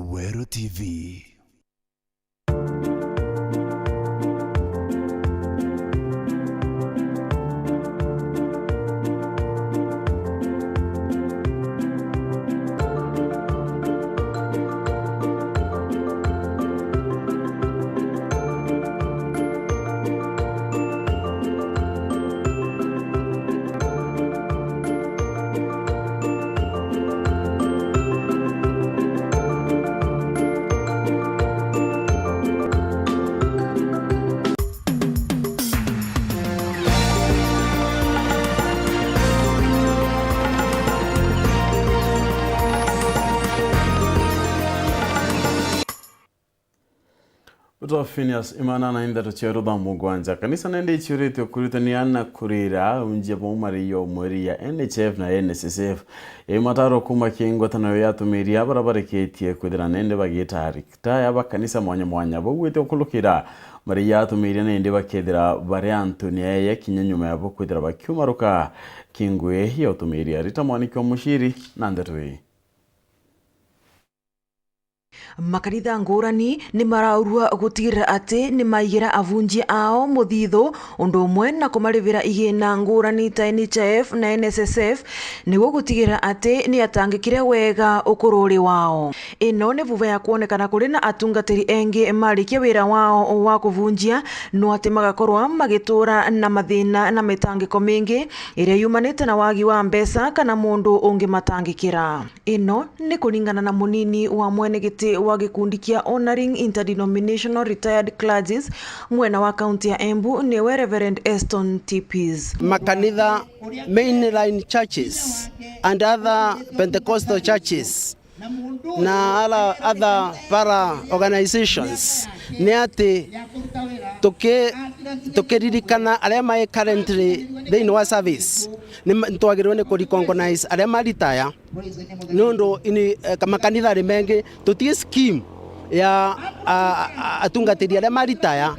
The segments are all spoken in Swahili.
Weru TV. Phineas imana na Nteto Weru Thaa Mugwanja kanisa nende ichurite kuritaniana kurira unje bomariyo mweri ya NHF na NSSF mataro kuma kingwatano yatumiria barabareketie kwithira nende bagitari taya bakanisa mwanya bogwite okulukira mari yatumiria nende bakethira bari Anthony ya kinyanyuma yabo kwithira bakyumaruka kingwe ya utumiria ritamwaniko mushiri na Nteto. Makanitha ngurani ni maraurua gutigirira ati ni maigira avunji ao muthithu undu umwe na kumarivira igina ngurani ta NHF na NSSF niguo gutigirira ati ni atangikire wega ukururi wao. Ino ni vuva ya kuonekana kuri na atungatiri engi marikia wira wao wa kuvunjia no ati magakorwa magitura na mathina na mitangiko mingi iria yumanite na wagi wa mbesa kana mundu ungi matangikira. Ino ni kulingana na munini wa mwenegiti wa gikundi kia Honoring Interdenominational Retired Clergies mwena wa kaunti ya Embu niwe Reverend Eston TPs. Makanitha mainline churches and other Pentecostal churches na other para organizations ni ati tukiririkana aria mai currently thini wa service ni twagirwo ni kurecognize aria maritaya nundu ini makanitha rimengi tutie scheme ya atungatiri aria maritaya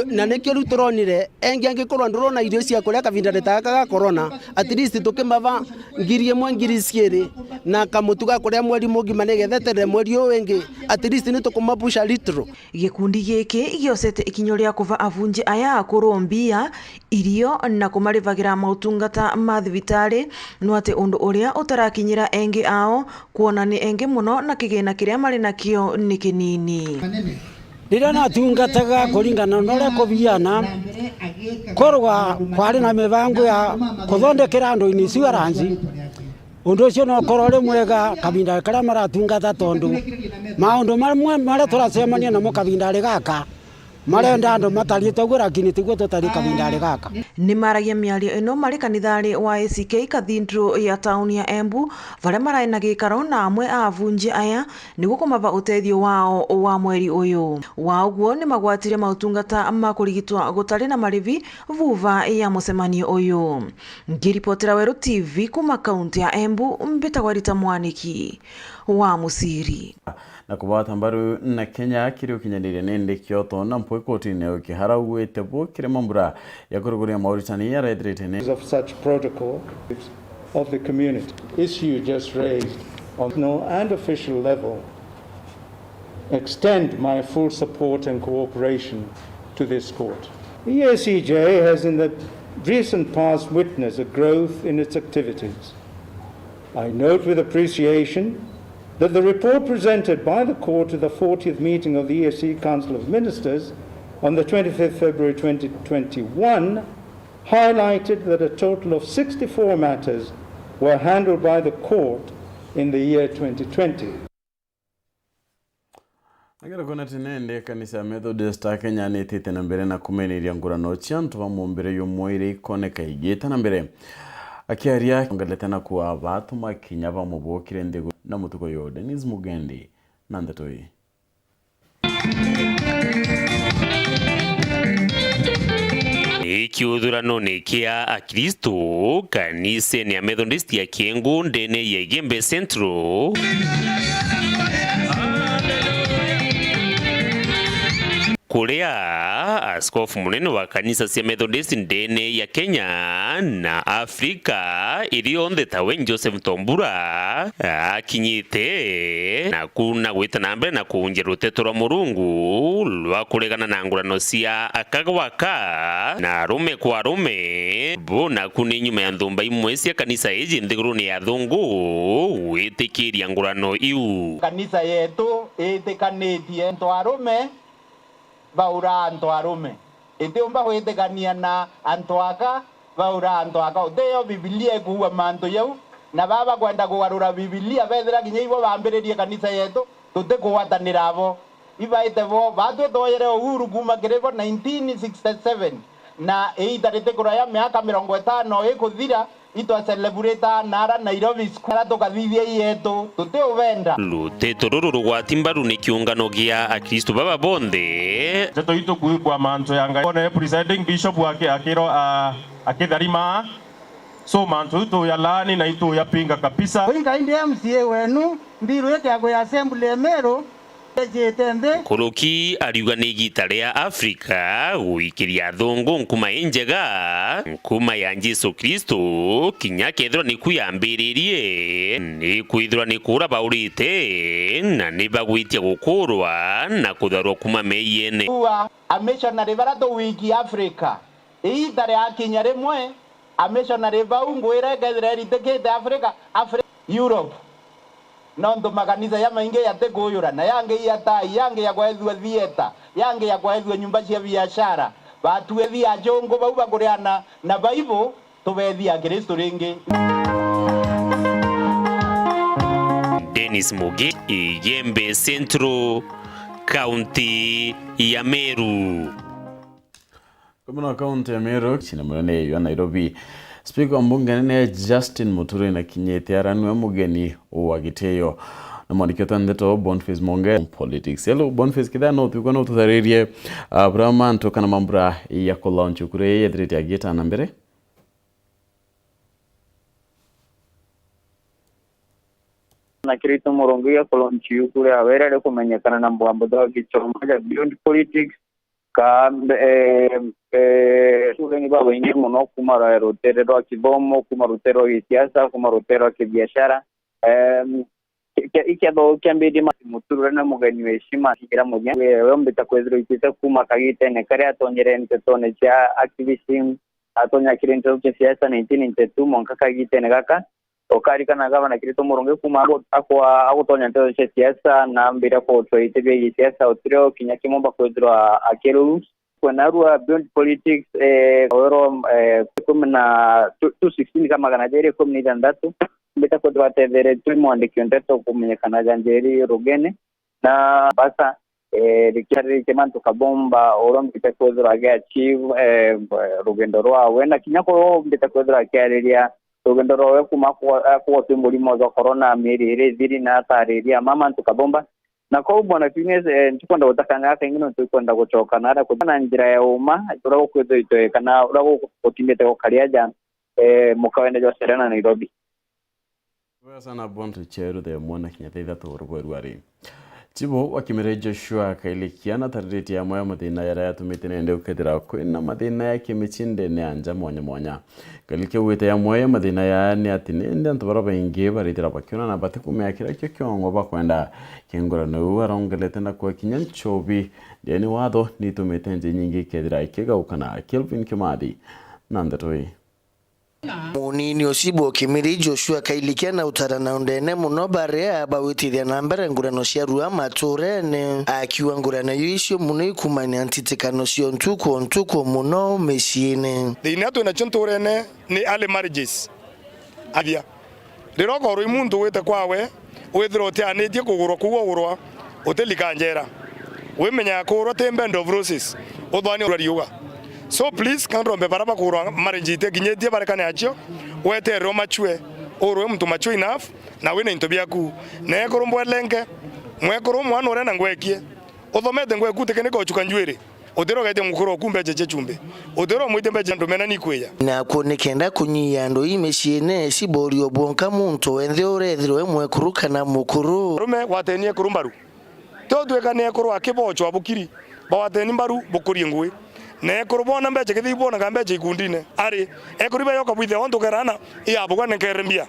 na nikio riu turonire engi angikorwa ndurona irio cia kuria kavinda retaka ga corona at least tukimava ngiri mwe ngiri ciiri na kamutuga kuria mweri mugima nigethetere mweri wengi at least ni tukumapusha litro. Gikundi giki giocete ikinyo ria kuva avunji aya akurumbia irio na kumarivagira mautungata ma thibitari no ati undu uria utarakinyira engi ao kuona ni engi muno na kigina kiria mari nakio ni kinini. Rira na tungataga kuringana na uria kubiana korwa kwari na mibango ya kuthondekera andu insurance undu ucio no korore mwega kabinda karia maratungata tondu maundu mamwe maria turacemania namo kabindari gaka marenda andu matarite gwira kini tiguo tutari kabindari gaka. Ni maragia miario ino mari kanithari wa ACK Cathedral ya town ya Embu varia marai na gikaro na amwe a avunji aya niguo kumava utethio wao wa mweri uyu. Waguo ni magwatire mautungata ma kurigitwa gutari na marivi vuva ya mucemanio uyu. Ngiripotera Weru TV kuma kaunti ya Embu mbitagwa Rita Mwaniki wa Musiri. Na kubata mbaru na Kenya kiri ukinyanire nende Kyoto na mpwe kotini ya ukihara uwete bo kire mambura ya kuruguria Mauritania redretene of such protocol of the community issue just raised on no and official level extend my full support and cooperation to this court. The EACJ has in the recent past witnessed a growth in its activities. I note with appreciation that the report presented by the court to the 40th meeting of the EAC Council of Ministers on the 25th February 2021 highlighted that a total of 64 matters were handled by the court in the year 2020. Agera kona tinende kanisa Methodist Kenya netete na mbere na kumeniria ngurano chantu wa mumbere yo moire ikoneka igeta na mbere akiaria ngaletana kuwa batu makinya ba mubokire ndego na mutuko yo Denis Mugendi na Nteto. Ikiuthurano ni kia akristo kanisa ni Methodist ya Kiengu ndene ya Igembe Central kuria askofu munene wa kanisa cia Methodist ndene ya Kenya na Afrika irionthe tawe Joseph Tombura akinyite na kuna gwita na mbere na kunjira ruteto rwa Murungu rwa kuregana na ngurano cia akagwaka na rume kwa rume bona kuni nyuma ya nthumba imwe cia kanisa iji nthiguruni ya thungu witikiria ngurano iu. Kanisa yetu itikanitie ntwarume baura ntwarume itiumba gwitikania na antwaka baura antwaka uteyo Biblia ikuwa mantu yau na baba kwenda kugarura Biblia bethera kinya ibo bambiririe kanisa yetu tutikuwatanira abo ibaite bo batwe toyere uhuru kuma kirebo 1967 na itarite kuraya miaka 50 ikuthira itwa celebrate nara Nairobi skara tukathithia yetu tutiuvenda ruteto ruru rugwati mbaru ni kiungano gia akristo baba bonde teto itu kwa manto yanga one presiding bishop wake akiro akitharima so manto itu ya lani na itu ya pinga kabisa inga indi MCA wenu mbiru yake ya assembly emero Kuruki ariuga ni gita ria Afrika wikiria thungu nkuma injega nkuma ya Jesu Kristo kinya kethro ni kuyambiririe ni kwithwa ni kura baurite na ni bagwitia gukurwa na kutharwo kuma meiyene a missionary barato wiki Afrika itare akinya rimwe a missionary bau ngwira kethre ritekete Afrika Europe nondo makanisa ya maingi yatekuyura na yange ya tai yange ya kwethwa theater yange ya kwethwa nyumba cia biashara batwethia jongo bau bakuriana na Bible tubethia Kristo ringi. Dennis Muge, Igembe Central, County ya Meru. Kumuna kaunti ya Meru chini mwenye ya Nairobi. Speaker wa mbunge nene Justin Muturi na kinyete aranwe mugeni wa Giteyo na mwaniketa Nteto Boniface Monge politics. Hello Boniface kida no tuko no tutharerie Brahman toka na mambura ya launch kure yedrete ya geta na mbere na kirito Murungu ya launch kure awera kumenyekana na mbambo da gichoma ya beyond politics ka shuleni baba ingi muno kumara rutero rwa kibomo kuma rutero isiasa kuma rutero rwa kibiashara ikiado kiambidi Muturi na mugeni weshima kira munya wewe mbita kwezero ikita kuma kagite ne kare atonyere Nteto ne cha activism atonya kirinto cha siasa 1992 monka kagite ne gaka okari kana gavana kirito Murungu kuma akwa agutonya Nteto cha siasa na mbira ko toitebe siasa otrio kinyaki momba kwezero akeruru kwenarua beyond politics oro kumna 216 kama ganajeri kumni dandatu mbita ko twatevere twimwandikio Nteto kumenyekana janjeri rugene na basa rikari kemanto kabomba oro mbita ko zraga achieve rugendo rwawe na kinyako mbita ko zraga area rugendo rwawe kuma kwa tumbulimo za corona meri ziri na tareria mama tukabomba na kwa bwana Fines tukwenda utakanga kingino tukwenda kuchoka nara kuna njira ya uma turako kwezo itoe kana urako kutimete ko kariaja mukawenda jo serena Nairobi. Wewe sana bonto cheru de mwana kinyateitha turugweru ari Chibo wakimere Joshua kailikiana tariti ya moya mathina yara yatumite nende ukethira kwina mathina ya kimichinde ne anja mwanya kalike wite ya moya mathina ya ni atinende antobara baingi baritira bakiona na batikumya kira kyo kyongo bakwenda kingora no arongelete na kwa kinyanchobi deni wado nitumite nje nyingi kethira ikigauka Kelvin Kimadi nandatoi Munini osibo kimiri Joshua kailikia na utarana undene muno barea bawitithia na mbere ngurano cia rua maturene akiwa ngurano yisho muno ikumani antitekano cio ntuko muno meciine thina twina chunturene ni early marriages avia riroko ru muntu wite kwawe withiro ti anitie kugurwa kuwo utelika njera wimenya kurwa tembe end of roses uthwani urariuga. So please kanrombe baraba kurwa marriage ite kinyetie barekane acho wete roma chwe orwe mtu macho enough na wina into biaku ne kurumbo lenke mwe kurumu anu rena ngwekie uthomete ngweku tekene ko chuka njwere udero gaite mukuru kumbe cheche chumbe udero mwite mbeje ndomena nikweya na kunikenda kunyia ndo imeciine sibori obonka muntu wenthe urethirwe mwe kuruka na mukuru rume watenie kurumbaru to twekane kurwa kibocho abukiri bawateni mbaru bukuri ngui ne kurbona mbeche kithi bona gambeche ikundine ari ekuriba yoka bwithe onto kerana iya bugwa nenkerembia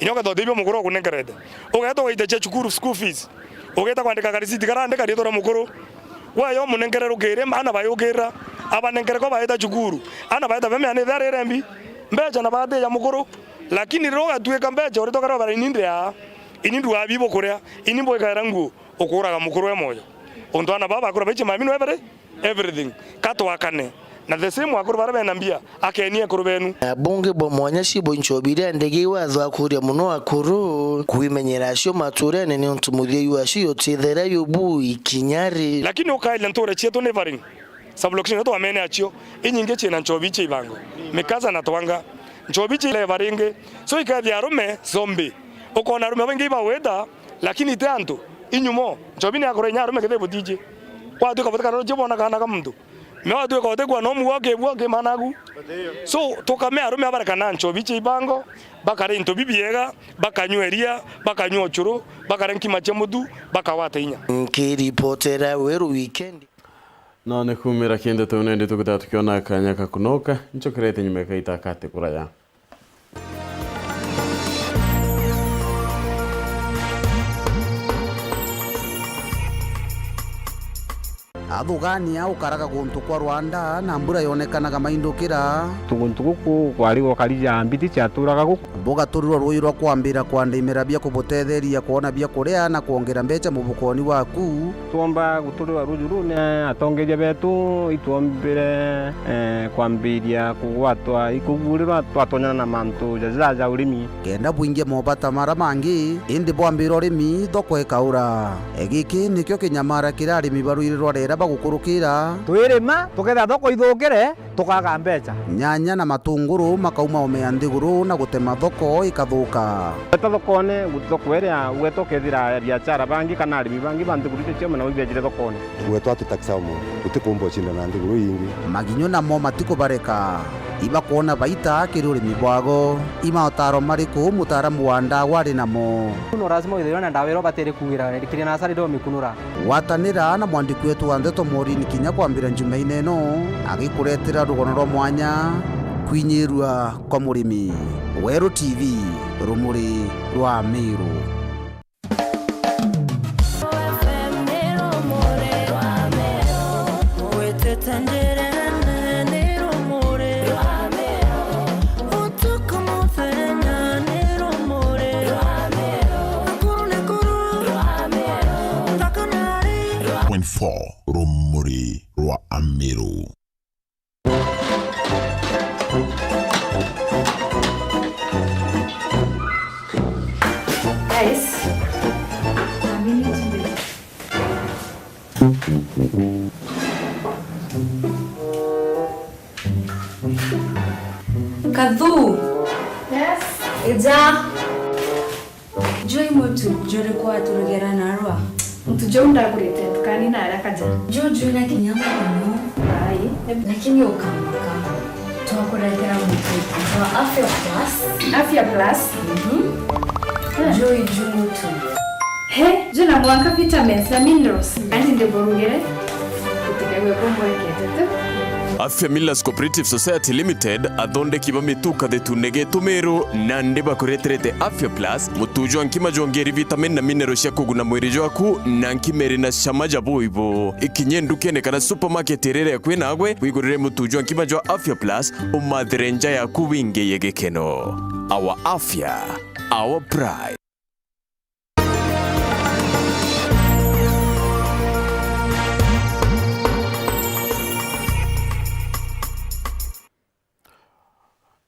inyoka dodibyo mukuru kunenkerede ugeto waite che chukuru school fees ugeta kwandika karisiti karandika rito ra mukuru wayo munenkerero kere mana bayogera abanenkere ko baita chukuru ana baita beme ane thare rembi mbeche na bade ya mukuru lakini roga tueka mbeche orito karo bara inindria inindu abibo kuria inimbo ikarangu okuraga mukuru we moyo onto ana baba akura beche mamino everything kato akane na the same wakuru bara benambia akenie kuru benu bunge bo mwanya shibo nchobire ndege watho akuria muno akuru kuimenyera acio maturene ni ntumuthie yu acio tithera yubu ikinyari lakini ukaile ntore chieto nevaring sublocation to amene acio inyinge chena nchobiche ibango mikaza na twanga nchobiche levaringe so ikathia rume zombie ukona rume wengi ba weda lakini tanto inyumo nchobini akore nyarume kethe butije kwa tu kabotka ro jibona kana kamndu mewa tu kote kwa no muoke managu so tokamea rume abarakana nchobiche ibango bakare into bibiega bakanyweria bakanywa churu bakarenki machemudu bakawateinya nkiripotera Weru weekend no ne kumira kende to nende tukita tukiona kanya kakunoka nchokerete nyumeka itakate kuraya athugania ukaraga guntu kwa Rwanda na mbura yonekanaga maindukira tuguntu guku kwarigo karija mbiti cyaturaga guku mboga turirwa rui rwa kwambira kwandimira bya kubutetheria kuona bya kuria na kuongera mbeca mubukoni waku tuomba guturirwa rujurune atongeria betu ituombire kwambiria kugwatwa ikugurirwa twatonyana na mantu jazaja urimi kenda bwinge mobata mara mangi indi bwambira urimi thoko ekaura egiki nikyo kinyamara kirari mibaruirirwa rera bagukurukira twirima tugetha thoko ithungire tukaga mbeca nyanya na matunguru makauma omea ndiguru na gutema thoko ikathuka eta thokone gutokweria gwetokethira biashara bangi kana arimi bangi bandigurite chema na wibejire thokone gwetwa tutaxamo utikumbo chinda na ndiguru ingi maginyo namo matikubareka iba kuona baita kirurimi bwago ima otaro mariku mutaramu wa ndawa ri namo no lazima ithiro na ndawa ro batere kugira rikiri na asari ndo mikunura watanira na mwandiki wetu wa Nteto Morini kinya kwambira njumaine ino agikuretera rugono rwa mwanya kwinyirwa kwa murimi Weru TV rumuri rwa Meru rumuri rwa Meru. Guys, Kadhu. Yes. Ija. Joy motu jore kwa turugera narwa. Mtujonda kurete tukani na arakaja. Jojo na kinyama no. Ai, lakini ukama. Tuwakurekera mtu. Wa Afya Plus. Afya Plus. Joy jumutu. He, juna mwaka vitamins na minerals. Andi ndeborugere. Kutikagwe kombo ekete. Afya Millers Cooperative Society Limited athonde kiba mituka thetunege tumeru na ndiba kureterete Afya Plus mutujwa nkima jongeri vitamin na mineral cia kuguna mwiri jwaku na nkimeri na shamaja boibo ikinye ndukene kana supermarket rere kwina agwe wigurire mutujwa nkima jwa Afya Plus umathirenja yaku winge yegekeno. Our Afya, our pride.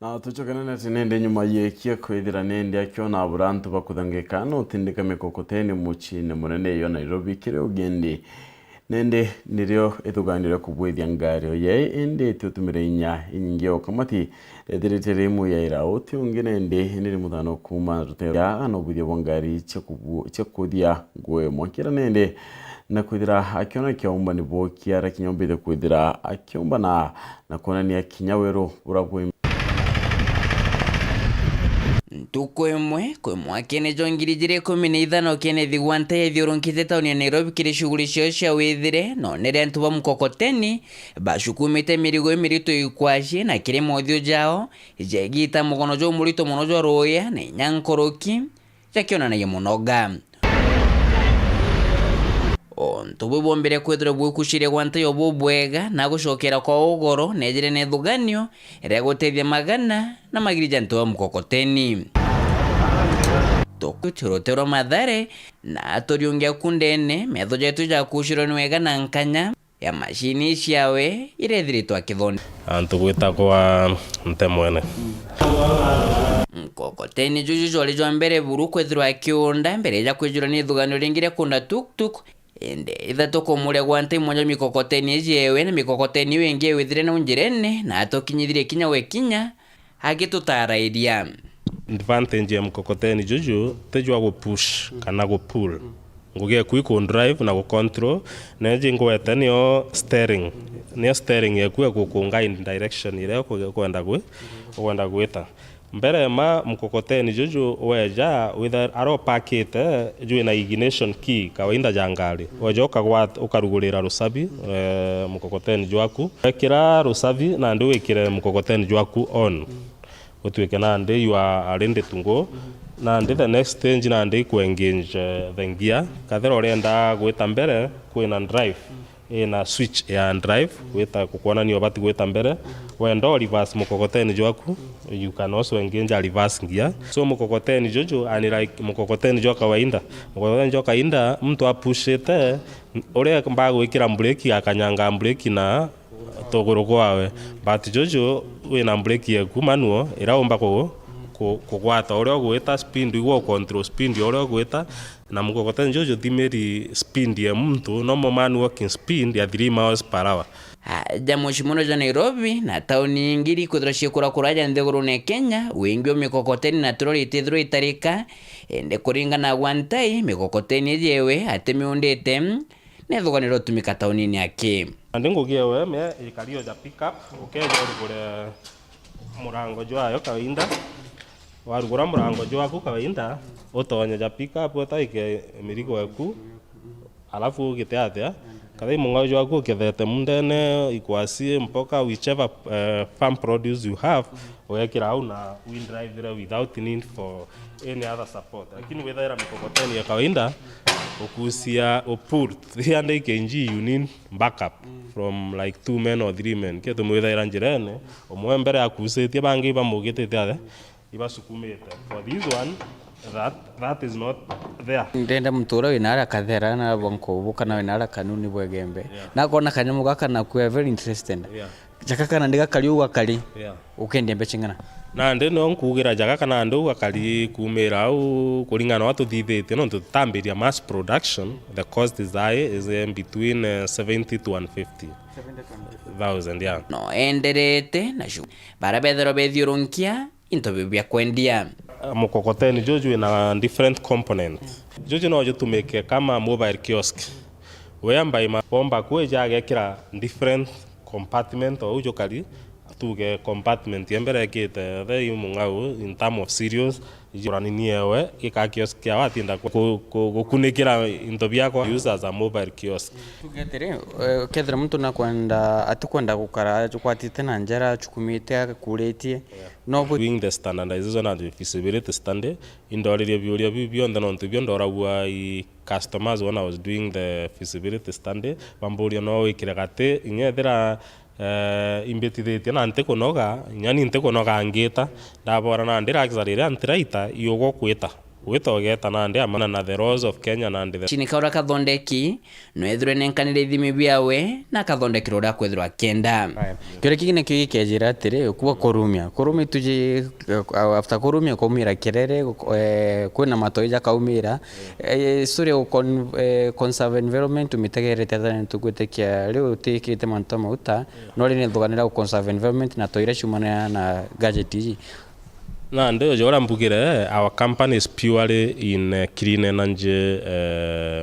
na tuchokana na tinende nyuma yekia kwithira nende akiona aburantu bakuthangekana utindika mikokoteni muchine munene yo Nairobi kire ugendi nende nirio ethuganire kubwithia ngari ye ende tutumire inya inyingeo kamati ethirite mu ya ira uti unginende niri muthano kuma rutera ano bwithia ngari chekuthia ngwe mokira nende na kwithira akiona kiomba ni bokia ra kinyombire kwithira akiomba na kuonania kinyaweru urabwe ntuko imwe kwi mwakene jo 2015 Kenneth Gwanta yathiũrũrũkĩte taũni ya Nairobi kĩrĩ shughuli cio cia wĩthire nonere antu ba mkokoteni bashukumĩte mĩrigo ĩmĩritũ ikwaci na kĩrĩ mothio jao jegita mũgono jo mũritũ mũno jo rũya na nyankoroki jakĩonanagia mũnoga ontubu bombere kwethira bwikushire Gwanta yobo bwega na gucokera kwa ugoro nejire nethuganio ria gutethia magana na magirija ntu wa mkokoteni tokuchorotero Mathare na atoriungia kundene metho jetu ja kushiro ni wega na nkanya ya mashini ciawe irethiritwa kithoni antu gwita kwa ntemwene mkokoteni juju joli jo mbere buru kwethirwa kiunda mbere ja kwijura ni thuganio ringire kunda tuk ende ithatu kumuria Gwanta imwe mikokoteni ejewe na mikokoteni wengi withire na unjirene na atokinyithire kinya we kinya agitutarairia advantage ya mkokoteni juju tejwa go push kana go pull nguge ku drive na go control na je ngwete niyo steering yeku gukunga in direction ile kwenda gwita mbere ma mkokoteni juju weja with aro packet juu na ignition key kawaida jangari wajoka ukarugulira rusabi mkokoteni jwaku ekira rusabi na ndio wekire mkokoteni jwaku on utweke na ndio you are ready to go na ndio the next stage na ndio ku engage the gear kathero renda gwita mbere kwina drive ina switch ya drive weta kukuona ni obati gweta mbere wendo reverse mkokoteni jwaku you can also engage a reverse gear so mkokoteni jojo ani like mkokoteni jo kawaida mkokoteni jo kawaida mtu apushete ore mba gwikira brake akanyanga brake na togoro kwawe but jojo wina brake yaku manuo iraomba kugwata ore gweta speed igwo control speed ore gweta na mkokoteni jojo thimeri speed ya mtu no man walking speed ya 3 miles per hour jamu shimono ja Nairobi na tauni ngiri kudrashia kuraja ndegoro ne Kenya wengi wa mikokoteni na troli itithro itarika ende kuringa na Gwanta mikokoteni jewe atemiundete ne thuganiro tumika tauni ni yake andingo giewe me ikario ja pick up ukeje urugure murango jwayo kawaida warugura murango jwaku kawaida utonye ja pick up utaike mirigo yaku alafu giteathia kadai munga jwaku kethete mundene ikwasi mpoka whichever farm produce you have wekira au na wind drive there without need for any other support lakini wethaira mikokoteni ya kawaida ukusia pull 300 kg you need backup from like 2 men or 3 men keto mwethaira njirene omwe mbere akusetie bangi bamugitete athe ibasukumete for this one that is not there ndenda mtura winara kathera na bonko bukana winara kanuni bwegembe na kona kanyamu gaka na ku very interested jaka kana ndiga kaliuga kali ukende mbechingana na ndi no nkugira jaka kana ndo gakali kumira au kuringana watu thithite no tutambiria mass production the cost is high is between 70 to 150,000 no enderete na shu barabethero bethiurunkia into bibia kwendia mkokoteni jojo ina different component jojo no tumeke kama mobile kiosk whereby mabomba kweja gekira different compartment au jokali tuge compartment yembere kete the mungau in term of serious jorani niewe ika kiosk kia watinda kukunikira into byako use as a mobile kiosk tugetere kedra mtu na kwenda atukwenda gukara kwatite na njara chukumite kuretie no doing the standardization and feasibility study indorire byuria bibyo ndonto byo ndoragwa I customers when I was doing the feasibility study bamburia no wikire gate ingethera imbetithite na nteko noga nyani nteko noga ngita ndabora na ndira akizarire antiraita yogo kwita witogeta na ndi amana na the laws of Kenya na ndi chini kaura kathondeki no ethire nenkanire ithimi biawe na kathondekiro ra kwethirwa kenda kire kigine kigikejira atire kuwa korumia tuje after korumia komira kerere kwina matoija kaumira story conserve environment tumitegerete than tugwetekia leo tikite mantoma uta no rine thuganira conserve environment na toire shumana na gadget Na ndio jora mbugire, our company is purely in clean energy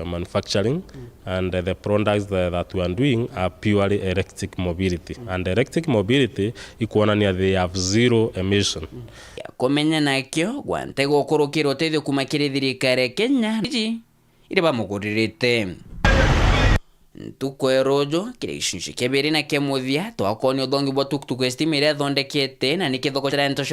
manufacturing, and the products that we are doing are purely electric mobility. And electric mobility ikuonania they have zero emission. Komenya nakyo gwante gokorokira uteithio kumakire thirikari Kenya iri bamuguririte ntukwerojo kire gicunci kebere na kemuthia twakoni uthongi bwa tukutuku estimate thondekete na nikithoko cha Nteto